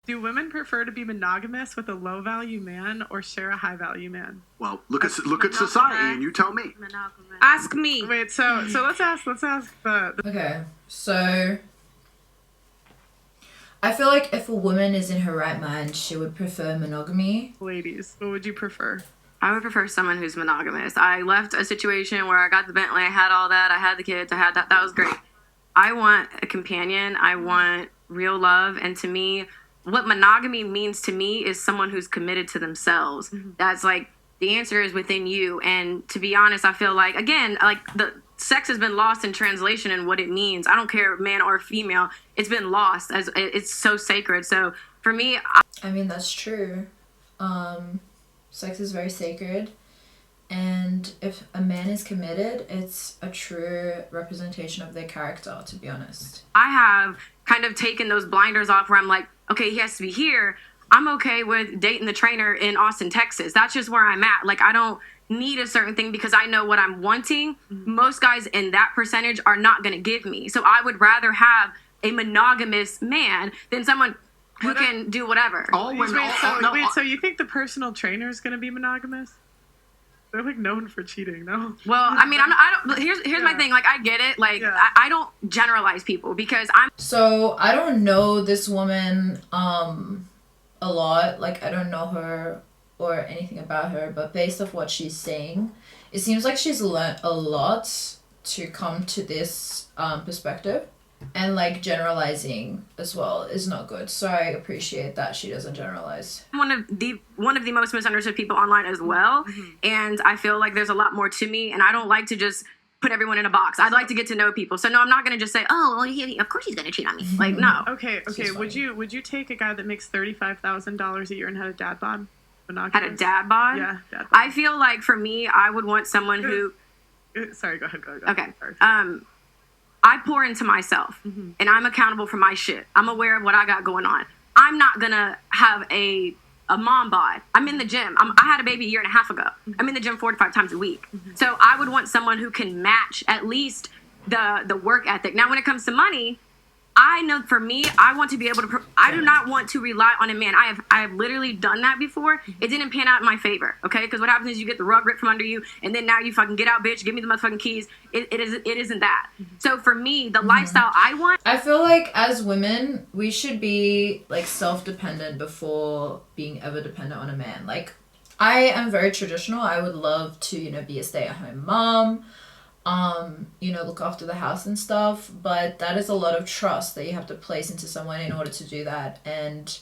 Do women prefer to be monogamous with a low-value man or share a high-value man? Well, look at society, and you tell me. Monogamous. Ask me. Wait, so let's ask the. Okay, so I feel like if a woman is in her right mind, she would prefer monogamy. Ladies, what would you prefer? I would prefer someone who's monogamous. I left a situation where I got the Bentley, I had all that, I had the kids, I had that. That was great. I want a companion. I want real love. And to me, what monogamy means to me is someone who's committed to themselves. Mm-hmm. That's like, the answer is within you. And to be honest, I feel like, again, like the sex has been lost in translation and what it means. I don't care man or female. It's been lost as it's so sacred. So for me, I mean, that's true. Sex is very sacred. And if a man is committed, it's a true representation of their character, to be honest. I have kind of taken those blinders off where I'm like, okay, he has to be here. I'm okay with dating the trainer in Austin, Texas. That's just where I'm at. Like, I don't need a certain thing because I know what I'm wanting. Mm-hmm. Most guys in that percentage are not going to give me. So I would rather have a monogamous man than someone who can do whatever. So you think the personal trainer is going to be monogamous? They're like known for cheating, no? Well, I mean, I don't. Here's my thing. Like, I get it. Like, I don't generalize people because I'm. So I don't know this woman a lot. Like, I don't know her or anything about her, but based off what she's saying, it seems like she's learned a lot to come to this perspective. And like generalizing as well is not good. So I appreciate that she doesn't generalize. One of the most misunderstood people online as well. Mm-hmm. And I feel like there's a lot more to me, and I don't like to just put everyone in a box. I'd like to get to know people. So no, I'm not going to just say, oh, well, of course he's going to cheat on me. Like, no. Okay. Would you take a guy that makes $35,000 a year and had a dad bod? Had a dad bod? Yeah, dad bod. I feel like for me, I would want someone who. Sorry, go ahead. Okay. I pour into myself, mm-hmm. and I'm accountable for my shit. I'm aware of what I got going on. I'm not gonna have a mom bod. I'm in the gym. I had a baby a year and a half ago. Mm-hmm. I'm in the gym 4 to 5 times a week. Mm-hmm. So I would want someone who can match at least the work ethic. Now, when it comes to money, I know for me, I want to be able to. I do not want to rely on a man. I have literally done that before. It didn't pan out in my favor. Okay, because what happens is you get the rug ripped from under you, and then now you fucking get out, bitch. Give me the motherfucking keys. It isn't that. So for me, the lifestyle I want. I feel like as women, we should be like self-dependent before being ever dependent on a man. Like, I am very traditional. I would love to, be a stay-at-home mom. Look after the house and stuff, but that is a lot of trust that you have to place into someone in order to do that. And,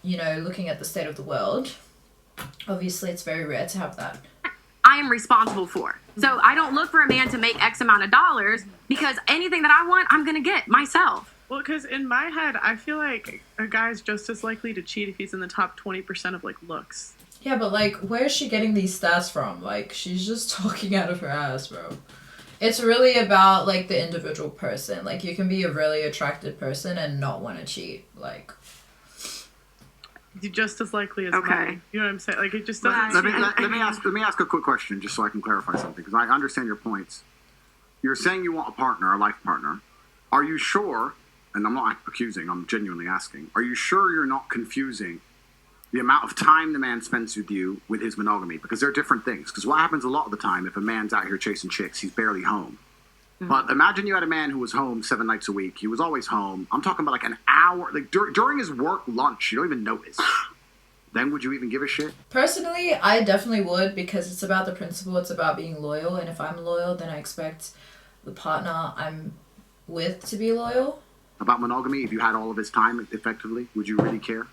looking at the state of the world, obviously it's very rare to have that. I am responsible for. So I don't look for a man to make X amount of dollars because anything that I want, I'm going to get myself. Well, because in my head, I feel like a guy's just as likely to cheat if he's in the top 20% of, looks. Yeah, but, where is she getting these stats from? She's just talking out of her ass, bro. It's really about, the individual person. You can be a really attractive person and not want to cheat. You're just as likely as okay. money. You know what I'm saying? It just doesn't... Let me ask a quick question just so I can clarify something, because I understand your points. You're saying you want a partner, a life partner. Are you sure, and I'm not accusing, I'm genuinely asking, are you sure you're not confusing the amount of time the man spends with you with his monogamy? Because they're different things. Because what happens a lot of the time, if a man's out here chasing chicks, he's barely home. Mm-hmm. But imagine you had a man who was home 7 nights a week. He was always home. I'm talking about an hour. During his work lunch, you don't even notice. Then would you even give a shit? Personally, I definitely would, because it's about the principle. It's about being loyal. And if I'm loyal, then I expect the partner I'm with to be loyal. About monogamy, if you had all of his time effectively, would you really care?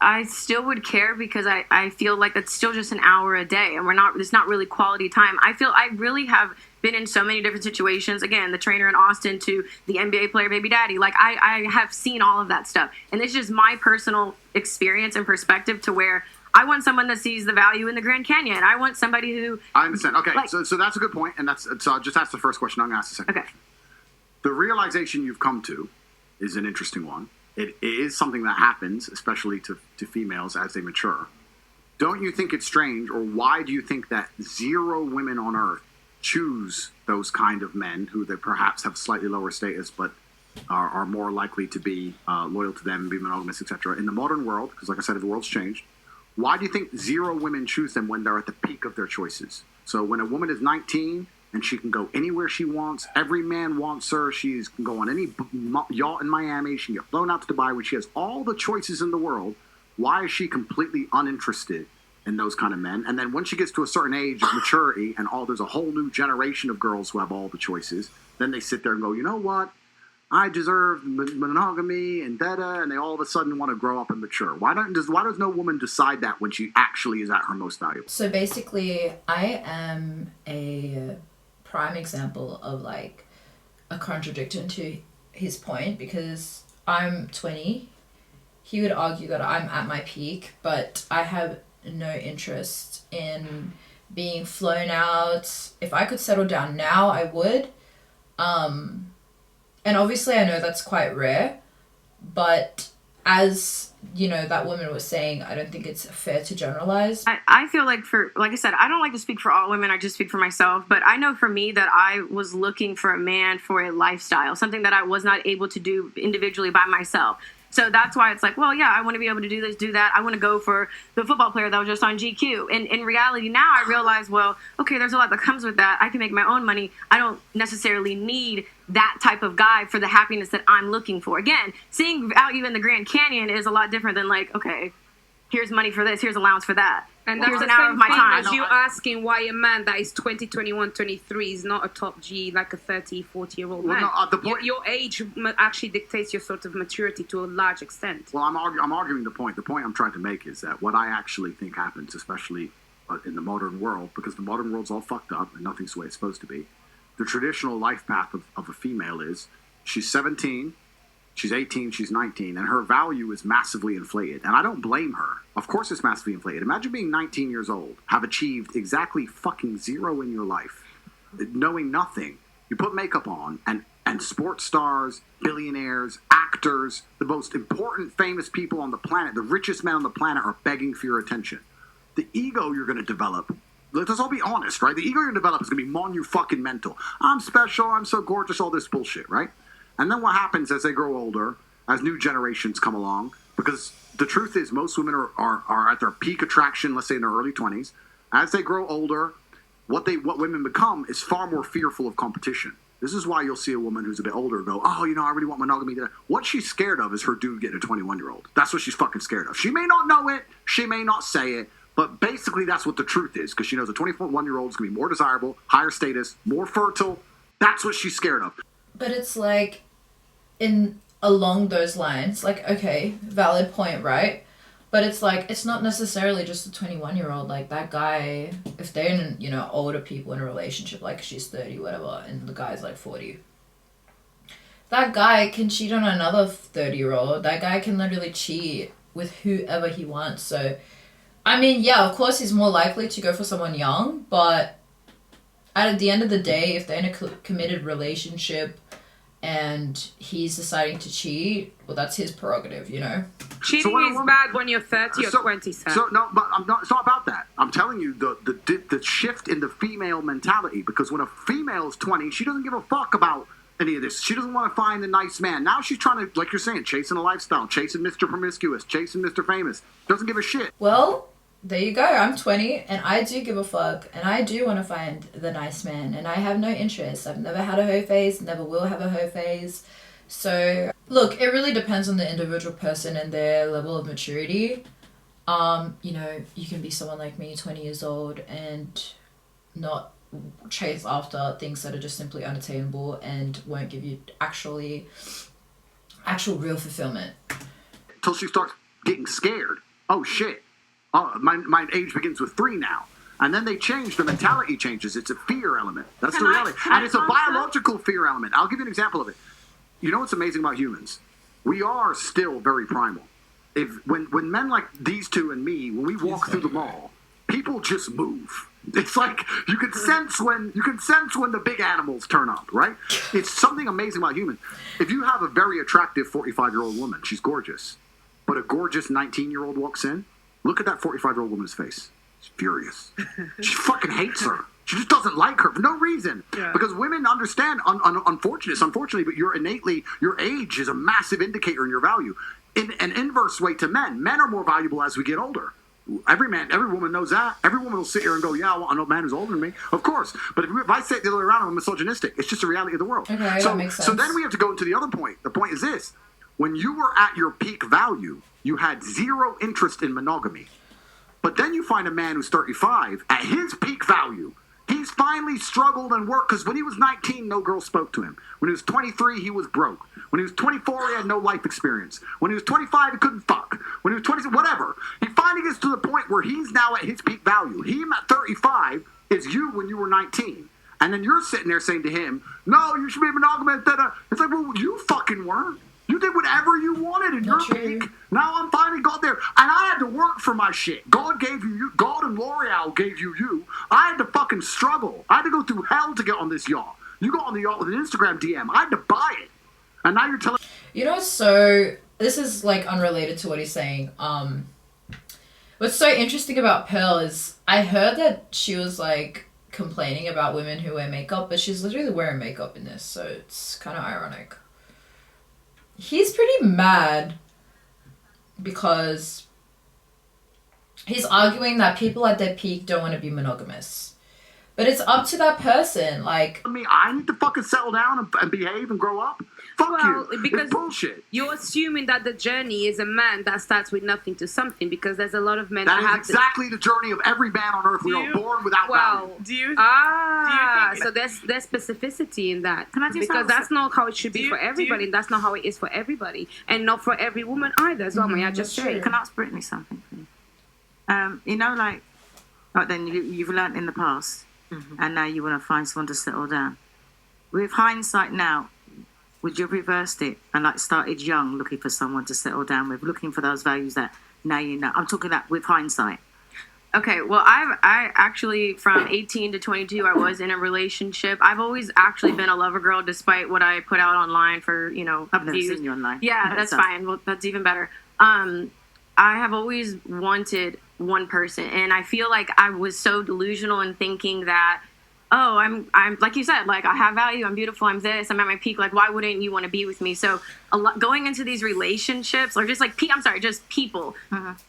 I still would care because I feel like it's still just an hour a day and it's not really quality time. I really have been in so many different situations. Again, the trainer in Austin to the NBA player baby daddy. I have seen all of that stuff. And it's just my personal experience and perspective to where I want someone that sees the value in the Grand Canyon. I want somebody who... I understand. Okay, so that's a good point. And so I'll just ask the first question. I'm going to ask the second question. The realization you've come to is an interesting one. It is something that happens, especially to females as they mature. Don't you think it's strange, or why do you think that 0 women on Earth choose those kind of men who they perhaps have slightly lower status, but are more likely to be loyal to them and be monogamous, etc. In the modern world, because like I said, the world's changed, why do you think 0 women choose them when they're at the peak of their choices? So when a woman is 19 and she can go anywhere she wants, every man wants her, she can go on any yacht in Miami, she can get flown out to Dubai, when she has all the choices in the world, why is she completely uninterested in those kind of men? And then when she gets to a certain age of maturity and there's a whole new generation of girls who have all the choices, then they sit there and go, you know what? I deserve monogamy and da-da, and they all of a sudden want to grow up and mature. Why does no woman decide that when she actually is at her most valuable? So basically, I am a prime example of like a contradiction to his point, because I'm 20. He would argue that I'm at my peak, but I have no interest in being flown out. If I could settle down now, I would. And obviously I know that's quite rare, but as, you know, that woman was saying, I don't think it's fair to generalize. I feel like like I said, I don't like to speak for all women. I just speak for myself. But I know for me that I was looking for a man for a lifestyle, something that I was not able to do individually by myself. So that's why it's like, well, yeah, I want to be able to do this, do that. I want to go for the football player that was just on GQ. And in reality, now I realize, well, okay, there's a lot that comes with that. I can make my own money. I don't necessarily need that type of guy for the happiness that I'm looking for. Again, seeing value in the Grand Canyon is a lot different than like, okay, here's money for this, here's allowance for that. And that's here's the an hour same of my thing time. as you asking why a man that is 20, 21, 23 is not a top G, like a 30, 40-year-old man. No, the point... your age actually dictates your sort of maturity to a large extent. Well, I'm arguing the point. The point I'm trying to make is that what I actually think happens, especially in the modern world, because the modern world's all fucked up and nothing's the way it's supposed to be, the traditional life path of a female is she's 17, she's 18, she's 19, and her value is massively inflated. And I don't blame her. Of course it's massively inflated. Imagine being 19 years old, have achieved exactly fucking 0 in your life, knowing nothing. You put makeup on, and sports stars, billionaires, actors, the most important famous people on the planet, the richest men on the planet are begging for your attention. The ego you're going to develop, let's all be honest, right? The ego you're going to develop is going to be monu-fucking-mental. I'm special, I'm so gorgeous, all this bullshit, right? And then what happens as they grow older, as new generations come along, because the truth is most women are at their peak attraction, let's say in their early 20s. As they grow older, what women become is far more fearful of competition. This is why you'll see a woman who's a bit older go, oh, you know, I really want monogamy. What she's scared of is her dude getting a 21-year-old. That's what she's fucking scared of. She may not know it, she may not say it, but basically that's what the truth is, because she knows a 21-year-old is going to be more desirable, higher status, more fertile. That's what she's scared of. But it's like, along those lines, like, okay, valid point, right? But it's like, it's not necessarily just a 21-year-old. Like, that guy, if they're in, you know, older people in a relationship, like she's 30, whatever, and the guy's like 40, that guy can cheat on another 30-year-old. That guy can literally cheat with whoever he wants. So, I mean, yeah, of course he's more likely to go for someone young, but at the end of the day, if they're in a committed relationship and he's deciding to cheat, well, that's his prerogative, you know? Cheating is bad when you're 30 or 20, Sam. So, no, but it's not about that. I'm telling you the shift in the female mentality, because when a female is 20, she doesn't give a fuck about any of this. She doesn't want to find the nice man. Now she's trying to, like you're saying, chasing a lifestyle, chasing Mr. Promiscuous, chasing Mr. Famous. Doesn't give a shit. Well, there you go. I'm 20 and I do give a fuck and I do want to find the nice man and I have no interest. I've never had a hoe phase, never will have a hoe phase. So, look, it really depends on the individual person and their level of maturity. You know, you can be someone like me, 20 years old, and not chase after things that are just simply unattainable and won't give you actual real fulfillment. Till she starts getting scared. Oh, shit. Oh, my age begins with 3 now. And then they change, the mentality changes. It's a fear element. That's the reality. And it's a biological fear element. I'll give you an example of it. You know what's amazing about humans? We are still very primal. When men like these two and me, when we walk through the mall, people just move. It's like you can sense when the big animals turn up, right? It's something amazing about humans. If you have a very attractive 45-year-old woman, she's gorgeous, but a gorgeous 19-year-old walks in, look at that 45-year-old woman's face. She's furious. She fucking hates her. She just doesn't like her for no reason. Yeah. Because women understand, unfortunately, but your age is a massive indicator in your value. In an inverse way to men are more valuable as we get older. Every woman knows that. Every woman will sit here and go, yeah, I want a man who's older than me. Of course. But if I say it the other way around, I'm misogynistic. It's just a reality of the world. Okay, so, that makes sense. So then we have to go into the other point. The point is this. When you were at your peak value, you had zero interest in monogamy. But then you find a man who's 35 at his peak value. He's finally struggled and worked because when he was 19, no girl spoke to him. When he was 23, he was broke. When he was 24, he had no life experience. When he was 25, he couldn't fuck. When he was 26, whatever. He finally gets to the point where he's now at his peak value. Him at 35 is you when you were 19. And then you're sitting there saying to him, no, you should be monogamous. It's like, well, you fucking weren't. You did whatever you wanted in your peak. Now I'm finally got there. And I had to work for my shit. God gave you. God and L'Oreal gave you. I had to fucking struggle. I had to go through hell to get on this yacht. You got on the yacht with an Instagram DM. I had to buy it. And now you're telling... You know, so this is like unrelated to what he's saying. What's so interesting about Pearl is I heard that she was like complaining about women who wear makeup, but she's literally wearing makeup in this, so it's kind of ironic. He's pretty mad because he's arguing that people at their peak don't want to be monogamous. But it's up to that person. Like, I need to fucking settle down and behave and grow up. Fuck you. Because it's bullshit. You're assuming that the journey is a man that starts with nothing to something, because there's a lot of men that that have is exactly the journey of every man on earth. We are born without value. Do you think so there's specificity in that. Can I just because ask- that's not how it should be Do you- for everybody. do you- That's not how it is for everybody, and not for every woman either. As well, may I just that's say? true. Can I ask Brittany something, please? You know, like then you've learned in the past, and now you want to find someone to settle down. With hindsight now, would you have reversed it and like started young, looking for someone to settle down with, looking for those values that now you know? I'm talking that with hindsight. Okay, well, I actually, from 18 to 22, I was in a relationship. I've always actually been a lover girl, despite what I put out online for, I've never views. seen you online. Yeah, that's So- fine. Well, that's even better. I have always wanted one person, and I feel like I was so delusional in thinking that, oh, I'm like you said, like I have value, I'm beautiful, I'm this, I'm at my peak. Like, why wouldn't you want to be with me? So, going into these relationships, or just like just people.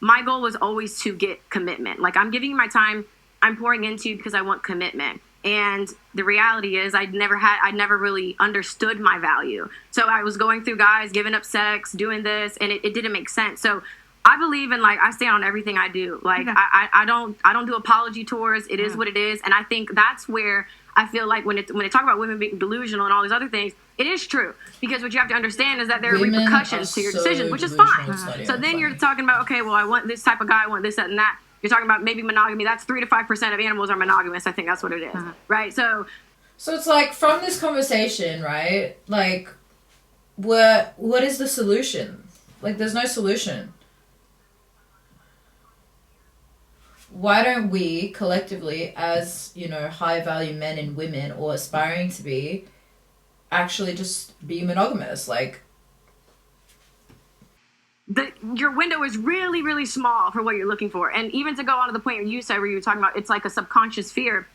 My goal was always to get commitment. Like, I'm giving you my time, I'm pouring into you because I want commitment. And the reality is, I never really understood my value. So I was going through guys, giving up sex, doing this, and it didn't make sense. So I believe in, like, I stand on everything I do. Like, I don't do apology tours. It is what it is. And I think that's where I feel like when they talk about women being delusional and all these other things, it is true. Because what you have to understand is that there are Women repercussions are to your so decisions, which is delusional, fine. it's not So even then you're funny. talking about, okay, well, I want this type of guy, I want this, that, and that. You're talking about maybe monogamy. That's 3 to 5% of animals are monogamous. I think that's what it is. Right? So it's like, from this conversation, right? Like, what is the solution? Like, there's no solution. Why don't we collectively, as, high value men and women, or aspiring to be, actually just be monogamous? Like, your window is really, really small for what you're looking for. And even to go on to the point you said, where you were talking about it's like a subconscious fear,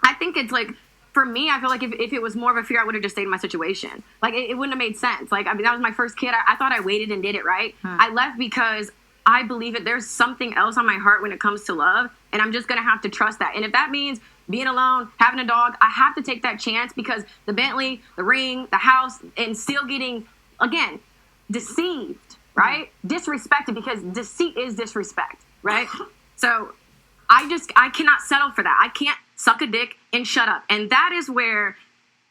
I think it's like, for me, I feel like if it was more of a fear, I would have just stayed in my situation. Like, it wouldn't have made sense. Like, I mean, that was my first kid. I thought I waited and did it right. I left because I believe that there's something else on my heart when it comes to love, and I'm just going to have to trust that. And if that means being alone, having a dog, I have to take that chance, because the Bentley, the ring, the house, and still getting, again, deceived, right? Disrespected, because deceit is disrespect, right? So I cannot settle for that. I can't suck a dick and shut up. And that is where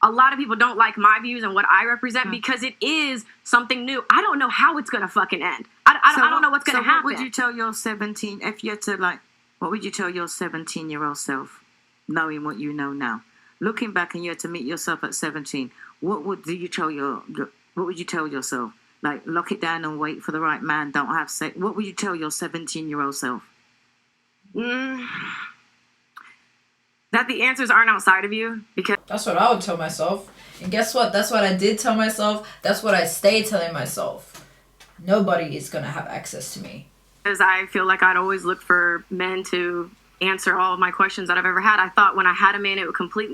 a lot of people don't like my views and what I represent, because it is something new. I don't know how it's going to fucking end. I don't know what's going to happen. What would you tell your 17, if you had to, like, what would you tell your 17-year-old self, knowing what you know now? Looking back, and you had to meet yourself at 17, what would you tell yourself? Like, lock it down and wait for the right man, don't have sex. What would you tell your 17-year-old self? That the answers aren't outside of you, because that's what I would tell myself. And guess what? That's what I did tell myself. That's what I stay telling myself. Nobody is going to have access to me. I feel like I'd always look for men to answer all of my questions that I've ever had. I thought when I had a man, it would complete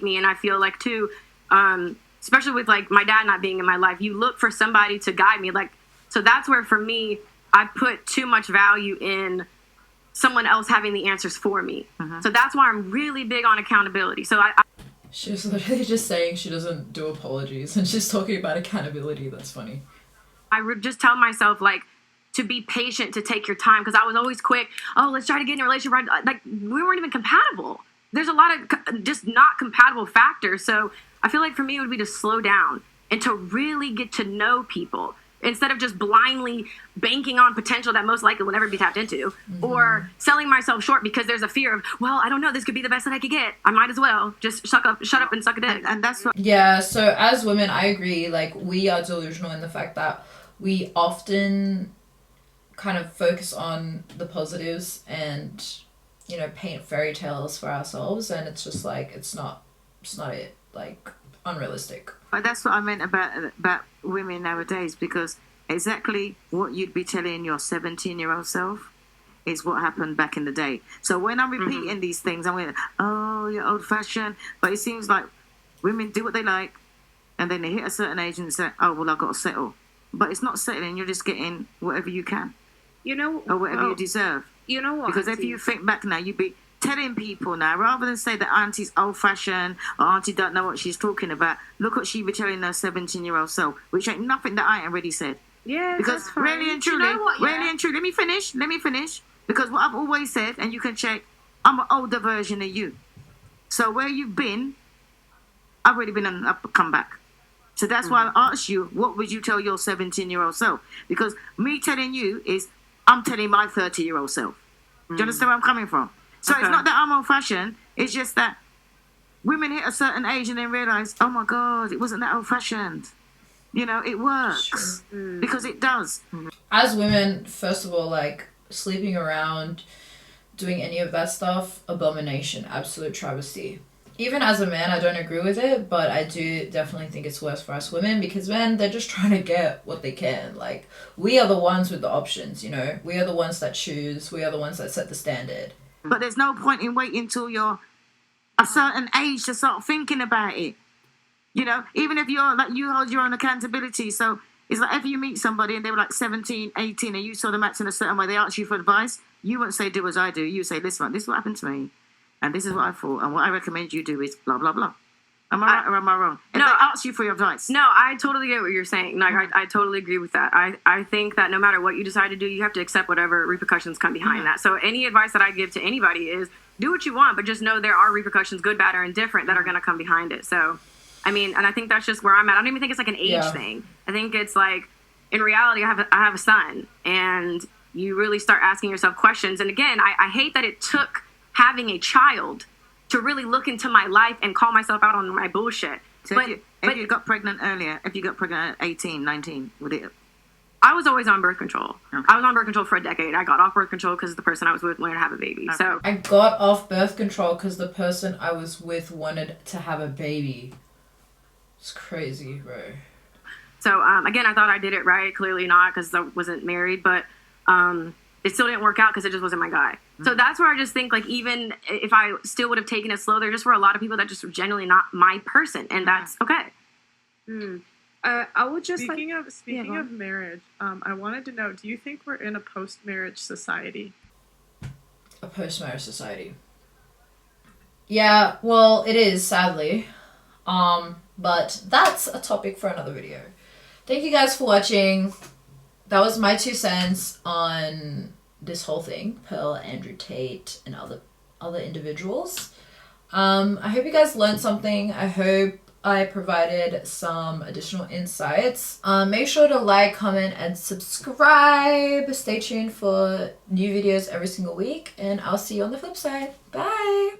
me. And I feel like too, especially with like my dad not being in my life, you look for somebody to guide me. Like, so that's where for me, I put too much value in someone else having the answers for me. So that's why I'm really big on accountability. So She was literally just saying she doesn't do apologies and she's talking about accountability. That's funny. I would just tell myself, like, to be patient, to take your time, because I was always quick. Oh, let's try to get in a relationship. Right? Like, we weren't even compatible. There's a lot of just not compatible factors. So I feel like for me, it would be to slow down and to really get to know people instead of just blindly banking on potential that most likely will never be tapped into, or selling myself short because there's a fear of, well, I don't know, this could be the best that I could get. I might as well just shut up and suck a dick. And that's what. Yeah, so as women, I agree. Like, we are delusional in the fact that we often kind of focus on the positives and, you know, paint fairy tales for ourselves, and it's just like, it's not it. Like, unrealistic. But that's what I meant about women nowadays, because exactly what you'd be telling your 17-year-old self is what happened back in the day. So when I'm repeating these things, I'm going, oh, you're old-fashioned. But it seems like women do what they like, and then they hit a certain age and say, oh, well, I've got to settle. But it's not settling. You're just getting whatever you can. You know, or whatever you deserve. You know what? Because if you think back now, you'd be telling people now, rather than say that auntie's old-fashioned or auntie don't know what she's talking about, look what she be telling her 17-year-old self, which ain't nothing that I ain't already said. Yeah, because that's fine. really and truly, let me finish. Because what I've always said, and you can check, I'm an older version of you. So where you've been, I've already been on an up comeback. So that's why I asked you, what would you tell your 17-year-old self? Because me telling you is, I'm telling my 30-year-old self. Do you understand where I'm coming from? So it's not that I'm old-fashioned. It's just that women hit a certain age and then realize, oh, my God, it wasn't that old-fashioned. You know, it works. Because it does. As women, first of all, like, sleeping around, doing any of that stuff, abomination, absolute travesty. Even as a man, I don't agree with it, but I do definitely think it's worse for us women, because men, they're just trying to get what they can. Like, we are the ones with the options, you know? We are the ones that choose. We are the ones that set the standard. But there's no point in waiting till you're a certain age to start thinking about it. You know, even if you're like, you hold your own accountability. So it's like if you meet somebody and they were like 17, 18, and you saw them acting a certain way, they ask you for advice, you won't say, do as I do. You say, listen, this is what happened to me. And this is what I thought. And what I recommend you do is blah, blah, blah. Am I right or am I wrong? And they ask you for your advice. No, I totally get what you're saying. Like, I totally agree with that. I think that no matter what you decide to do, you have to accept whatever repercussions come behind that. So any advice that I give to anybody is do what you want, but just know there are repercussions, good, bad, or indifferent, that are going to come behind it. So, I mean, and I think that's just where I'm at. I don't even think it's like an age thing. I think it's like, in reality, I have a son, and you really start asking yourself questions. And again, I hate that it took having a child to really look into my life and call myself out on my bullshit. So if you got pregnant earlier, if you got pregnant at 18, 19, would it? I was always on birth control. Okay. I was on birth control for a decade. I got off birth control because the person I was with wanted to have a baby. Okay. So I got off birth control because the person I was with wanted to have a baby. It's crazy, bro. So again, I thought I did it right. Clearly not, because I wasn't married, but it still didn't work out because it just wasn't my guy. So that's where I just think, like, even if I still would have taken it slow, there just were a lot of people that just were genuinely not my person, and that's okay. I would just speaking of marriage, I wanted to know, do you think we're in a post-marriage society? A post-marriage society. Yeah, well, it is, sadly. But that's a topic for another video. Thank you guys for watching. That was my 2 cents on this whole thing, Pearl, Andrew Tate, and other individuals. I hope you guys learned something. I hope I provided some additional insights. Make sure to like, comment, and subscribe. Stay tuned for new videos every single week, and I'll see you on the flip side. Bye!